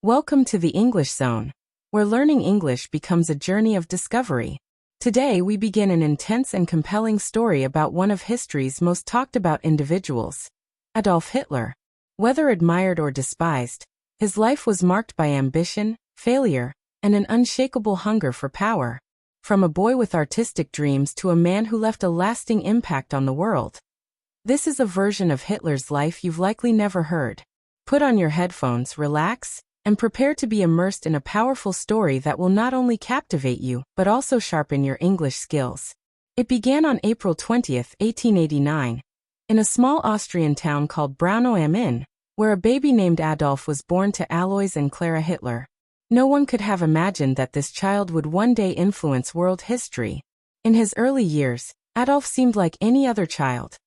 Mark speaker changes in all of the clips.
Speaker 1: Welcome to the English Zone, where learning English becomes a journey of discovery. Today we begin an intense and compelling story about one of history's most talked about individuals, Adolf Hitler. Whether admired or despised, his life was marked by ambition, failure, and an unshakable hunger for power. From a boy with artistic dreams to a man who left a lasting impact on the world. This is a version of Hitler's life you've likely never heard. Put on your headphones, relax, and prepare to be immersed in a powerful story that will not only captivate you, but also sharpen your English skills. It began on April 20, 1889, in a small Austrian town called Braunau am Inn, where a baby named Adolf was born to Alois and Clara Hitler. No one could have imagined that this child would one day influence world history. In his early years, Adolf seemed like any other child.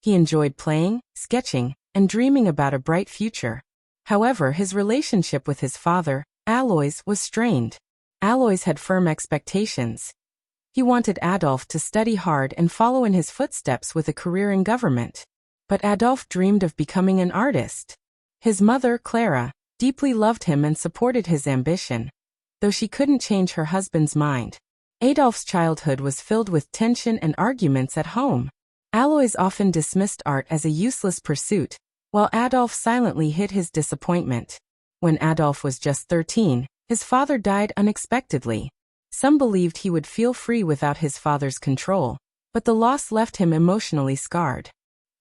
Speaker 1: He enjoyed playing, sketching, and dreaming about a bright future. However, his relationship with his father, Alois, was strained. Alois had firm expectations. He wanted Adolf to study hard and follow in his footsteps with a career in government. But Adolf dreamed of becoming an artist. His mother, Clara, deeply loved him and supported his ambition, though she couldn't change her husband's mind. Adolf's childhood was filled with tension and arguments at home. Alois often dismissed art as a useless pursuit, while Adolf silently hid his disappointment. When Adolf was just 13, his father died unexpectedly. Some believed he would feel free without his father's control, but the loss left him emotionally scarred.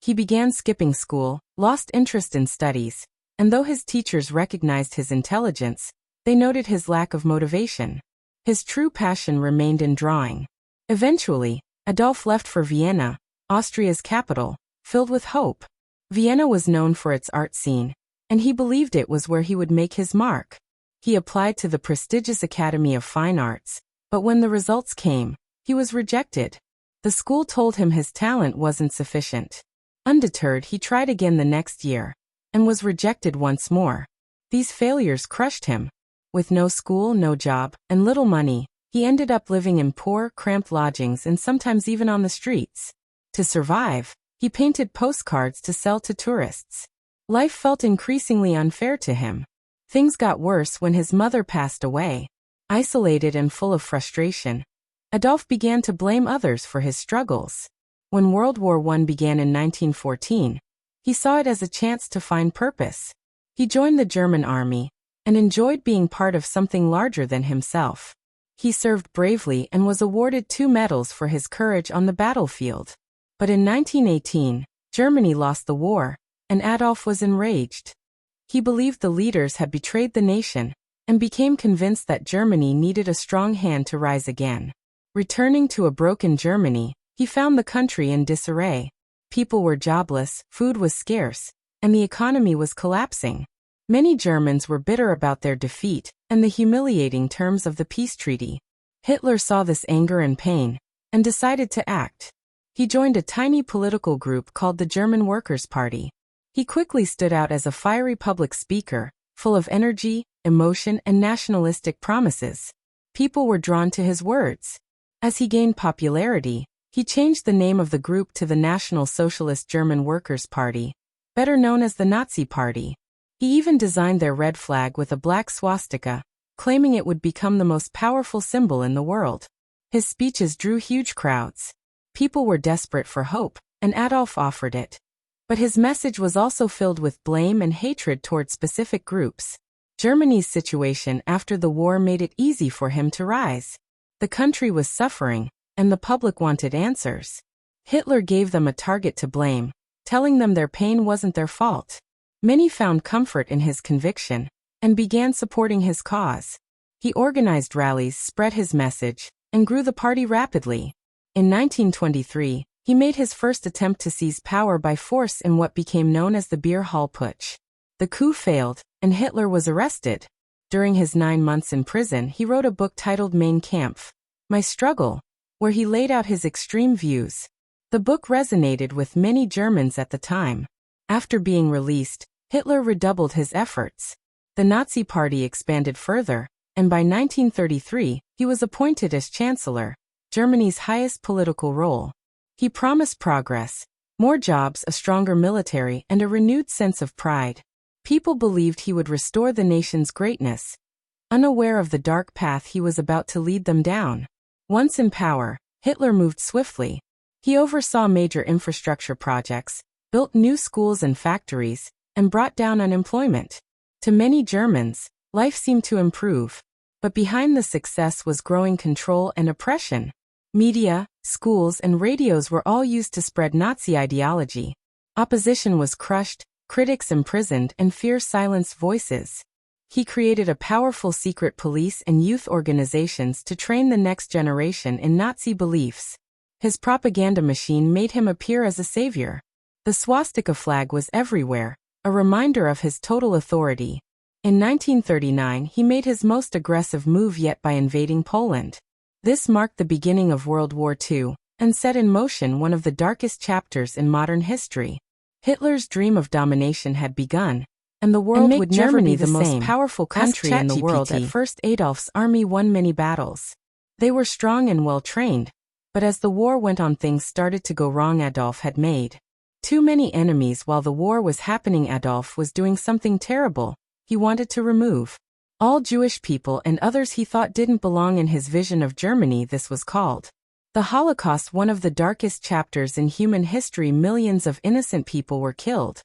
Speaker 1: He began skipping school, lost interest in studies, and though his teachers recognized his intelligence, they noted his lack of motivation. His true passion remained in drawing. Eventually, Adolf left for Vienna, Austria's capital, filled with hope. Vienna was known for its art scene, and he believed it was where he would make his mark. He applied to the prestigious Academy of Fine Arts, but when the results came, he was rejected. The school told him his talent wasn't sufficient. Undeterred, he tried again the next year, and was rejected once more. These failures crushed him. With no school, no job, and little money, he ended up living in poor, cramped lodgings and sometimes even on the streets. To survive, he painted postcards to sell to tourists. Life felt increasingly unfair to him. Things got worse when his mother passed away. Isolated and full of frustration, Adolf began to blame others for his struggles. When World War I began in 1914, he saw it as a chance to find purpose. He joined the German army and enjoyed being part of something larger than himself. He served bravely and was awarded 2 medals for his courage on the battlefield. But in 1918, Germany lost the war, and Adolf was enraged. He believed the leaders had betrayed the nation, and became convinced that Germany needed a strong hand to rise again. Returning to a broken Germany, he found the country in disarray. People were jobless, food was scarce, and the economy was collapsing. Many Germans were bitter about their defeat and the humiliating terms of the peace treaty. Hitler saw this anger and pain, and decided to act. He joined a tiny political group called the German Workers' Party. He quickly stood out as a fiery public speaker, full of energy, emotion, and nationalistic promises. People were drawn to his words. As he gained popularity, he changed the name of the group to the National Socialist German Workers' Party, better known as the Nazi Party. He even designed their red flag with a black swastika, claiming it would become the most powerful symbol in the world. His speeches drew huge crowds. People were desperate for hope, and Adolf offered it. But his message was also filled with blame and hatred toward specific groups. Germany's situation after the war made it easy for him to rise. The country was suffering, and the public wanted answers. Hitler gave them a target to blame, telling them their pain wasn't their fault. Many found comfort in his conviction, and began supporting his cause. He organized rallies, spread his message, and grew the party rapidly. In 1923, he made his first attempt to seize power by force in what became known as the Beer Hall Putsch. The coup failed, and Hitler was arrested. During his 9 months in prison, he wrote a book titled Mein Kampf, My Struggle, where he laid out his extreme views. The book resonated with many Germans at the time. After being released, Hitler redoubled his efforts. The Nazi Party expanded further, and by 1933, he was appointed as Chancellor, Germany's highest political role. He promised progress, more jobs, a stronger military, and a renewed sense of pride. People believed he would restore the nation's greatness, unaware of the dark path he was about to lead them down. Once in power, Hitler moved swiftly. He oversaw major infrastructure projects, built new schools and factories, and brought down unemployment. To many Germans, life seemed to improve. But behind the success was growing control and oppression. Media, schools, and radios were all used to spread Nazi ideology. Opposition was crushed, critics imprisoned, and fear silenced voices. He created a powerful secret police and youth organizations to train the next generation in Nazi beliefs. His propaganda machine made him appear as a savior. The swastika flag was everywhere, a reminder of his total authority. In 1939, he made his most aggressive move yet by invading Poland. This marked the beginning of World War II, and set in motion one of the darkest chapters in modern history. Hitler's dream of domination had begun, and the world would never be the most powerful country in the world. At first, Adolf's army won many battles. They were strong and well-trained, but as the war went on, things started to go wrong. Adolf had made too many enemies while the war was happening. Adolf was doing something terrible. He wanted to remove all Jewish people and others he thought didn't belong in his vision of Germany. This was called the Holocaust, one of the darkest chapters in human history. Millions of innocent people were killed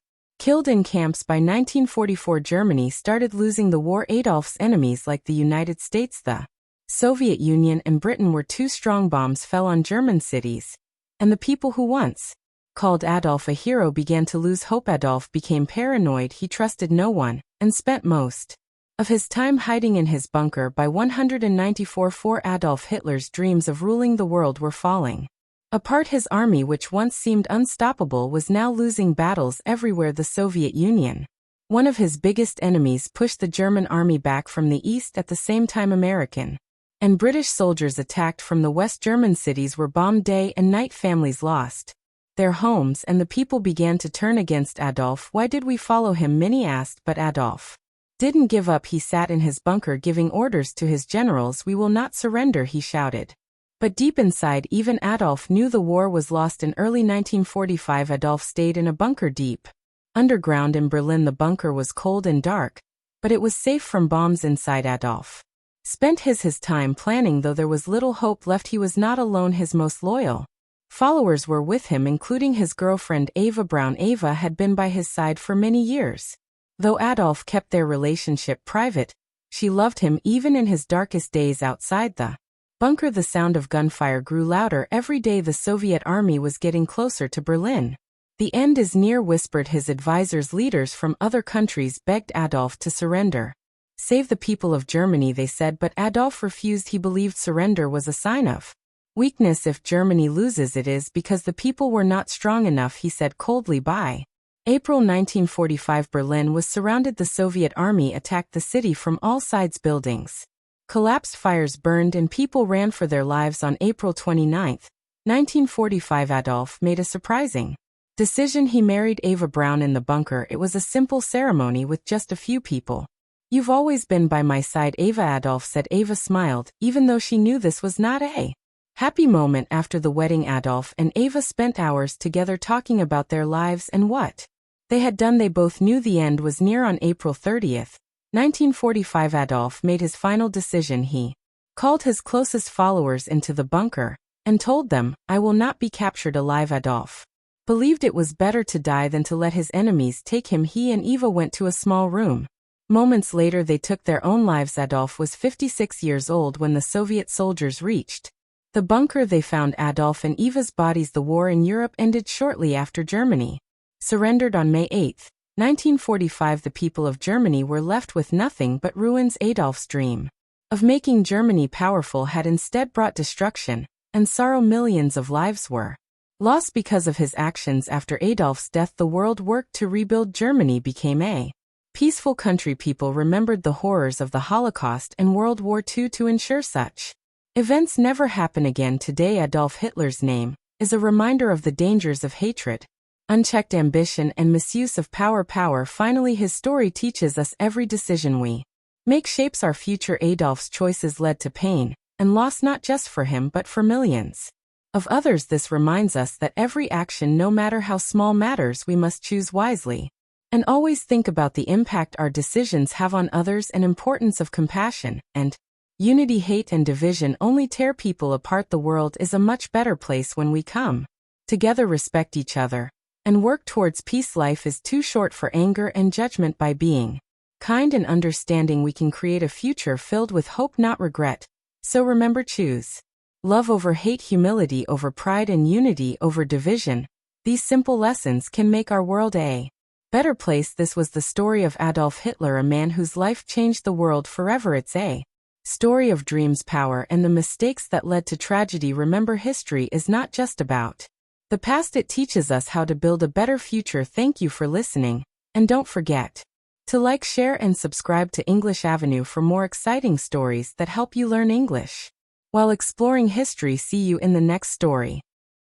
Speaker 1: in camps. By 1944, Germany started losing the war. Adolf's enemies, like the United States, the Soviet Union, and Britain, were too strong. Bombs fell on German cities, and the people who once called Adolf a hero began to lose hope. Adolf became paranoid. He trusted no one, and spent most of his time hiding in his bunker. By 194, for Adolf Hitler's dreams of ruling the world were falling apart. His army, which once seemed unstoppable, was now losing battles everywhere. The Soviet Union, one of his biggest enemies, pushed the German army back from the east. At the same time, American and British soldiers attacked from the west. German cities were bombed day and night. Families lost their homes, and the people began to turn against Adolf. Why did we follow him? Many asked, but Adolf didn't give up. He sat in his bunker giving orders to his generals. "We will not surrender," he shouted. But deep inside, even Adolf knew the war was lost. In early 1945, Adolf stayed in a bunker deep underground in Berlin. The bunker was cold and dark, but it was safe from bombs inside. Adolf spent his time planning. Though there was little hope left, he was not alone. His most loyal followers were with him, including his girlfriend Eva Braun. Eva had been by his side for many years. Though Adolf kept their relationship private, she loved him even in his darkest days. Outside the bunker, the sound of gunfire grew louder every day. The Soviet army was getting closer to Berlin. "The end is near," whispered his advisors. Leaders from other countries begged Adolf to surrender. "Save the people of Germany," they said, but Adolf refused. He believed surrender was a sign of weakness. "If Germany loses, it is because the people were not strong enough," he said coldly. By April 1945, Berlin was surrounded. The Soviet army attacked the city from all sides. Buildings collapsed, fires burned, and people ran for their lives. On April 29, 1945, Adolf made a surprising decision. He married Eva Braun in the bunker. It was a simple ceremony with just a few people. "You've always been by my side, Eva," Adolf said. Eva smiled, even though she knew this was not a happy moment. After the wedding, Adolf and Eva spent hours together talking about their lives and what they had done. They both knew the end was near. On April 30, 1945, Adolf made his final decision. He called his closest followers into the bunker and told them, "I will not be captured alive." Adolf believed it was better to die than to let his enemies take him. He and Eva went to a small room. Moments later, they took their own lives. Adolf was 56 years old when the Soviet soldiers reached the bunker. They found Adolf and Eva's bodies. The war in Europe ended shortly after Germany surrendered on May 8, 1945. The people of Germany were left with nothing but ruins. Adolf's dream of making Germany powerful had instead brought destruction and sorrow. Millions of lives were lost because of his actions. After Adolf's death, the world worked to rebuild. Germany became a peaceful country. People remembered the horrors of the Holocaust and World War II to ensure such events never happen again. Today, Adolf Hitler's name is a reminder of the dangers of hatred, unchecked ambition, and misuse of power. Finally, his story teaches us every decision we make shapes our future. Adolf's choices led to pain and loss, not just for him but for millions of others. This reminds us that every action, no matter how small, matters. We must choose wisely And always think about the impact our decisions have on others and importance of compassion and unity. Hate and division only tear people apart. The world is a much better place when we come together, respect each other, and work towards peace. Life is too short for anger and judgment. By being kind and understanding, we can create a future filled with hope, not regret. So remember, choose love over hate, humility over pride, and unity over division. These simple lessons can make our world a better place. This was the story of Adolf Hitler, a man whose life changed the world forever. It's a story of dreams, power, and the mistakes that led to tragedy. Remember, history is not just about the past, it teaches us how to build a better future. Thank you for listening, and don't forget to like, share, and subscribe to English Avenue for more exciting stories that help you learn English while exploring history. See you in the next story.